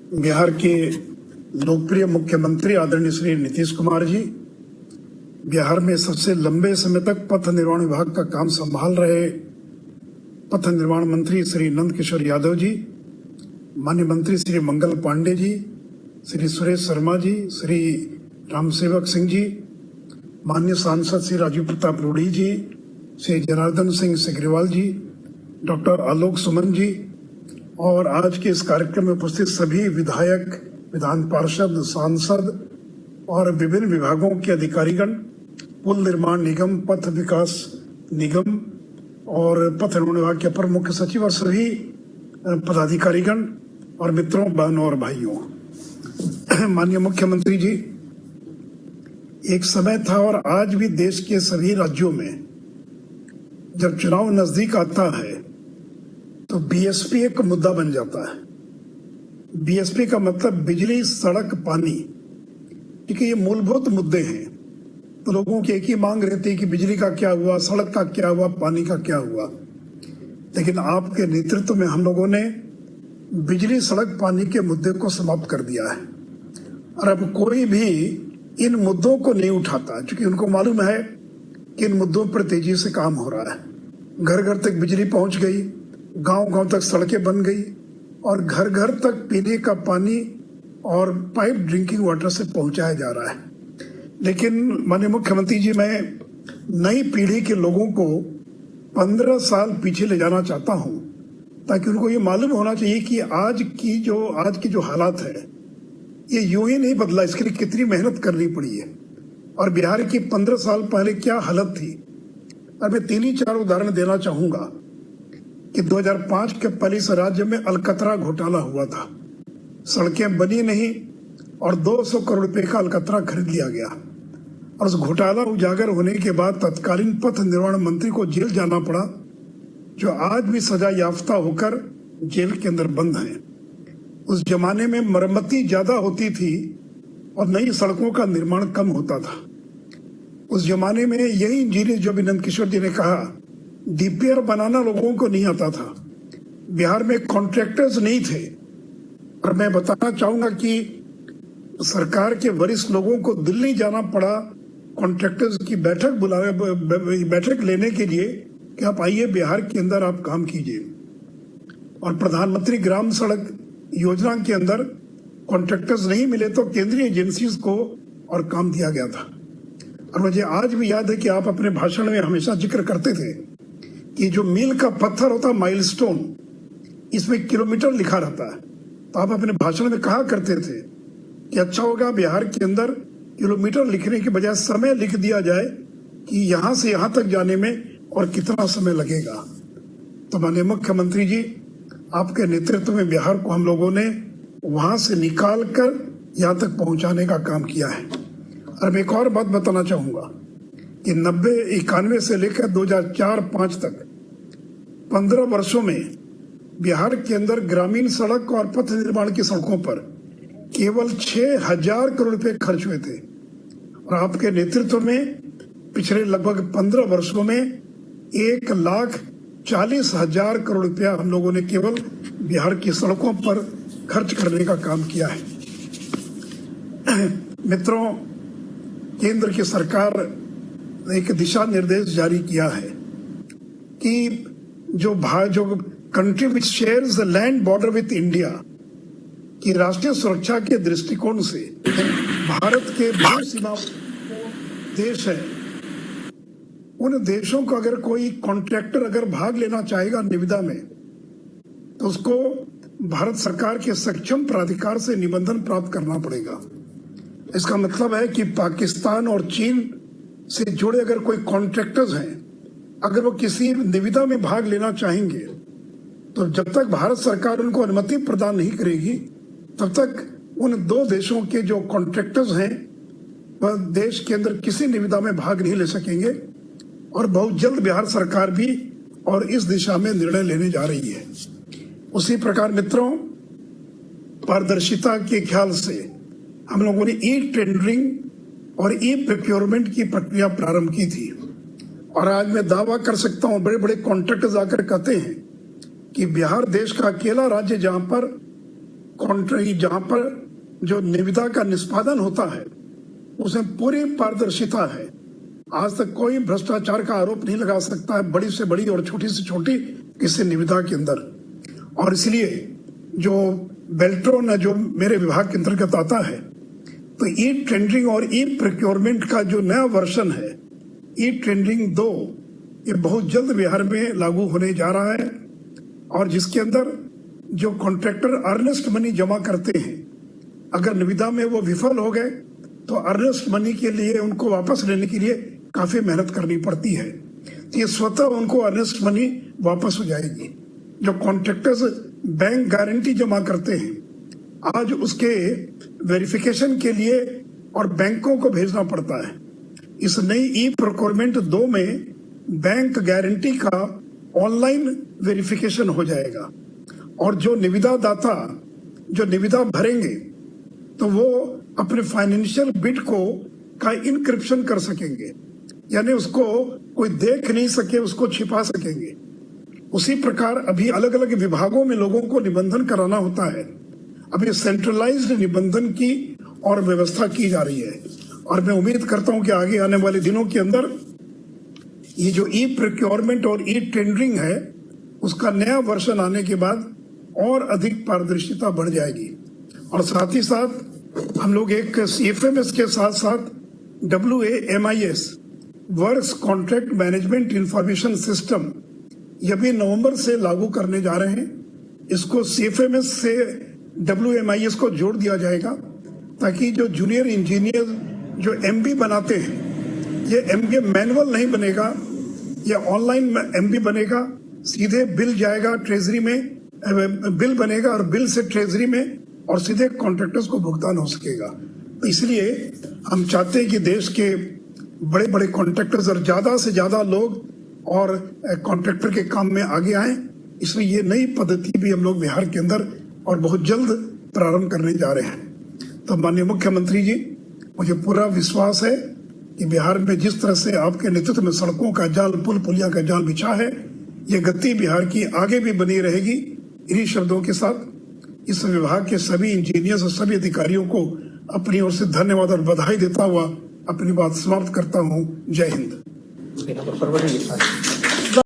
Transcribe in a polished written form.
बिहार के लोकप्रिय मुख्यमंत्री आदरणीय श्री नीतीश कुमार जी, बिहार में सबसे लंबे समय तक पथ निर्माण विभाग का काम संभाल रहे पथ निर्माण मंत्री श्री नंद किशोर यादव जी, माननीय मंत्री श्री मंगल पांडे जी, श्री सुरेश शर्मा जी, श्री रामसेवक सिंह जी, माननीय सांसद श्री राजीव प्रताप रूढ़ी जी, श्री जनार्दन सिंह सिग्रीवाल जी, डॉक्टर आलोक सुमन जी और आज के इस कार्यक्रम में उपस्थित सभी विधायक, विधान पार्षद, सांसद और विभिन्न विभागों के अधिकारीगण, पुल निर्माण निगम, पथ विकास निगम और पथ निर्माण विभाग के अपर मुख्य सचिव और सभी पदाधिकारीगण और मित्रों, बहनों और भाइयों। माननीय मुख्यमंत्री जी, एक समय था और आज भी देश के सभी राज्यों में जब चुनाव नजदीक आता है तो बीएसपी एक मुद्दा बन जाता है। बीएसपी का मतलब बिजली, सड़क, पानी, क्योंकि ये मूलभूत मुद्दे हैं। तो लोगों की एक ही मांग रहती है कि बिजली का क्या हुआ, सड़क का क्या हुआ, पानी का क्या हुआ। लेकिन आपके नेतृत्व में हम लोगों ने बिजली, सड़क, पानी के मुद्दे को समाप्त कर दिया है और अब कोई भी इन मुद्दों को नहीं उठाता, क्योंकि उनको मालूम है कि इन मुद्दों पर तेजी से काम हो रहा है। घर घर तक बिजली पहुंच गई, गांव गांव तक सड़कें बन गई और घर घर तक पीने का पानी और पाइप ड्रिंकिंग वाटर से पहुंचाया जा रहा है। लेकिन माननीय मुख्यमंत्री जी, मैं नई पीढ़ी के लोगों को 15 साल पीछे ले जाना चाहता हूं, ताकि उनको ये मालूम होना चाहिए कि आज की जो हालात है ये यूं ही नहीं बदला, इसके लिए कितनी मेहनत करनी पड़ी है और बिहार की 15 साल पहले क्या हालत थी। और मैं 3-4 उदाहरण देना चाहूंगा कि 2005 के पहले इस राज्य में अलकतरा घोटाला हुआ था। सड़कें बनी नहीं और 200 करोड़ रुपए का अलकतरा खरीद लिया गया और उस घोटाला उजागर होने के बाद तत्कालीन पथ निर्माण मंत्री को जेल जाना पड़ा, जो आज भी सजा याफ्ता होकर जेल के अंदर बंद हैं। उस जमाने में मरम्मती ज्यादा होती थी और नई सड़कों का निर्माण कम होता था। उस जमाने में यही इंजीनियर जो नंद किशोर जी ने कहा, डीपीआर बनाना लोगों को नहीं आता था। बिहार में कॉन्ट्रैक्टर्स नहीं थे और मैं बताना चाहूंगा कि सरकार के वरिष्ठ लोगों को दिल्ली जाना पड़ा कॉन्ट्रैक्टर्स की बैठक लेने के लिए कि आप आइए, बिहार के अंदर आप काम कीजिए। और प्रधानमंत्री ग्राम सड़क योजना के अंदर कॉन्ट्रैक्टर्स नहीं मिले तो केंद्रीय एजेंसीज को और काम दिया गया था। और मुझे आज भी याद है कि आप अपने भाषण में हमेशा जिक्र करते थे कि जो मील का पत्थर होता है, माइलस्टोन, इसमें किलोमीटर लिखा रहता है। तो आप अपने भाषण में कहा करते थे कि अच्छा होगा बिहार के अंदर किलोमीटर लिखने के बजाय समय लिख दिया जाए कि यहां से यहां तक जाने में और कितना समय लगेगा। तो माननीय मुख्यमंत्री जी, आपके नेतृत्व में बिहार को हम लोगों ने वहां से निकाल कर यहां तक पहुंचाने का काम किया है। और मैं एक और बात बताना चाहूंगा कि 91 से लेकर 2004-05 तक 15 वर्षों में बिहार के अंदर ग्रामीण सड़क और पथ निर्माण की सड़कों पर केवल 6000 करोड़ रुपए खर्च हुए थे और आपके नेतृत्व में पिछले लगभग 15 वर्षों में 1,40,000 करोड़ रुपया हम लोगों ने केवल बिहार की सड़कों पर खर्च करने का काम किया है। मित्रों, केंद्र की सरकार ने एक दिशा निर्देश जारी किया है कि जो country which shares the land border with India की राष्ट्रीय सुरक्षा के दृष्टिकोण से भारत के भू सीमा देश है, उन देशों को अगर कोई कॉन्ट्रैक्टर अगर भाग लेना चाहेगा निविदा में तो उसको भारत सरकार के सक्षम प्राधिकार से निबंधन प्राप्त करना पड़ेगा। इसका मतलब है कि पाकिस्तान और चीन से जुड़े अगर कोई कॉन्ट्रैक्टर्स हैं, अगर वो किसी निविदा में भाग लेना चाहेंगे तो जब तक भारत सरकार उनको अनुमति प्रदान नहीं करेगी तब तक उन 2 देशों के जो कॉन्ट्रैक्टर्स हैं वह देश के अंदर किसी निविदा में भाग नहीं ले सकेंगे। और बहुत जल्द बिहार सरकार भी और इस दिशा में निर्णय लेने जा रही है। उसी प्रकार मित्रों, पारदर्शिता के ख्याल से हम लोगों ने ई टेंडरिंग और ई प्रोक्योरमेंट की प्रक्रिया प्रारंभ की थी और आज मैं दावा कर सकता हूं, बड़े बड़े कॉन्ट्रैक्टर्स आकर कहते हैं कि बिहार देश का अकेला राज्य जहां पर कॉन्ट्रैक्ट जहां पर जो निविदा का निष्पादन होता है उसमें पूरी पारदर्शिता है। आज तक कोई भ्रष्टाचार का आरोप नहीं लगा सकता है, बड़ी से बड़ी और छोटी से छोटी किसी निविदा के अंदर। और इसलिए जो बेल्ट्रॉन है जो मेरे विभाग के अंतर्गत आता है, तो ई टेंडरिंग और ई प्रोक्योरमेंट का जो नया वर्जन है ई टेंडरिंग 2, ये बहुत जल्द बिहार में लागू होने जा रहा है। और जिसके अंदर जो कॉन्ट्रैक्टर अर्नेस्ट मनी जमा करते हैं, अगर निविदा में वो विफल हो गए तो अर्नेस्ट मनी के लिए उनको वापस लेने के लिए काफी मेहनत करनी पड़ती है। तो ये स्वतः उनको अर्नेस्ट मनी वापस हो जाएगी। जो कॉन्ट्रैक्टर्स बैंक गारंटी जमा करते हैं, आज उसके वेरिफिकेशन के लिए और बैंकों को भेजना पड़ता है। इस नई ई प्रोक्योरमेंट 2 में बैंक गारंटी का ऑनलाइन वेरिफिकेशन हो जाएगा और जो निविदा दाता जो निविदा भरेंगे तो वो अपने फाइनेंशियल बिड का इनक्रिप्शन कर सकेंगे, यानी उसको कोई देख नहीं सके, उसको छिपा सकेंगे। उसी प्रकार अभी अलग अलग विभागों में लोगों को निबंधन कराना होता है। अभी सेंट्रलाइज्ड निबंधन की और व्यवस्था की जा रही है और मैं उम्मीद करता हूं कि आगे आने वाले दिनों के अंदर ये जो ई प्रोक्योरमेंट और ई टेंडरिंग है उसका नया वर्जन आने के बाद और अधिक पारदर्शिता बढ़ जाएगी। और साथ ही साथ हम लोग एक CFMS के साथ साथ WAMIS works contract management information system यह भी नवंबर से लागू करने जा रहे हैं। इसको CFMS से WMIS को जोड़ दिया जाएगा ताकि जो जूनियर इंजीनियर जो MB बनाते हैं, ये MB मैनुअल नहीं बनेगा, ये ऑनलाइन MB बनेगा, सीधे बिल जाएगा ट्रेजरी में, बिल बनेगा और बिल से ट्रेजरी में और सीधे कॉन्ट्रैक्टर्स को भुगतान हो सकेगा। तो इसलिए हम चाहते हैं कि देश के बड़े बड़े कॉन्ट्रैक्टर्स और ज्यादा से ज्यादा लोग और कॉन्ट्रैक्टर के काम में आगे आए। इसलिए ये नई पद्धति भी हम लोग बिहार के अंदर और बहुत जल्द प्रारंभ करने जा रहे हैं। तो माननीय मुख्यमंत्री जी, मुझे पूरा विश्वास है कि बिहार में जिस तरह से आपके नेतृत्व में सड़कों का जाल, पुल पुलिया का जाल बिछा है, ये गति बिहार की आगे भी बनी रहेगी। इन्हीं शब्दों के साथ इस विभाग के सभी इंजीनियर्स और सभी अधिकारियों को अपनी ओर से धन्यवाद और बधाई देता हुआ अपनी बात समाप्त करता हूँ। जय हिंद।